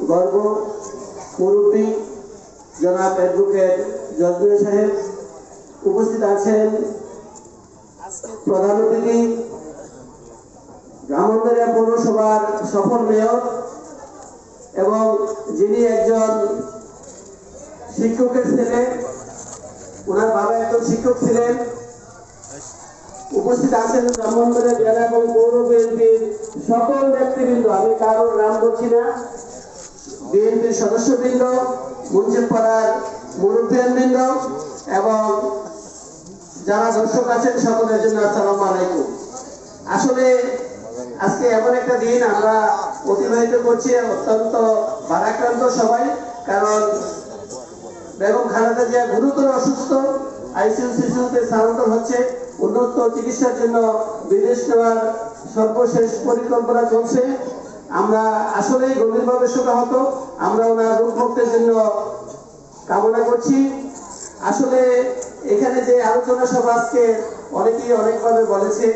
গর্ব মুরব্বী জনাব অ্যাডভোকেট জজমির সাহেব, উপস্থিত আছেন প্রধান অতিথি ব্রাহ্মণবাড়িয়া পৌরসভার সফল মেয়র এবং যিনি একজন শিক্ষকের ছেলে, ওনার বাবা একজন শিক্ষক ছিলেন। উপস্থিত আছেন ব্রাহ্মণবাড়িয়া জেলা এবং পৌর বিএনপির সকল নেতৃবৃন্দ, আমি কারোর নাম বলছি না, বিএনপির সদস্যবৃন্দ, মুন্সিপাড়ার মুরব্বিয়ানবৃন্দ এবং যারা দর্শক আছেন সকলের জন্য আসসালামু আলাইকুম। আসলে আজকে এমন একটা দিন আমরা অতিবাহিত করছি, অত্যন্ত ভারাক্রান্ত সবাই, কারণ বেগম খালেদা জিয়া গুরুতর অসুস্থ, আইসিইউতে স্থানান্তর হচ্ছে, উন্নত চিকিৎসার জন্য বিদেশ নেওয়ার সর্বশেষ পরিকল্পনা চলছে। আমরা আসলেই গভীরভাবে শোকাহত, আমরা ওনার রোগ মুক্তির জন্য কামনা করছি। আসলে এখানে যে আলোচনা সভা আজকে অনেকেই অনেকভাবে বলেছে।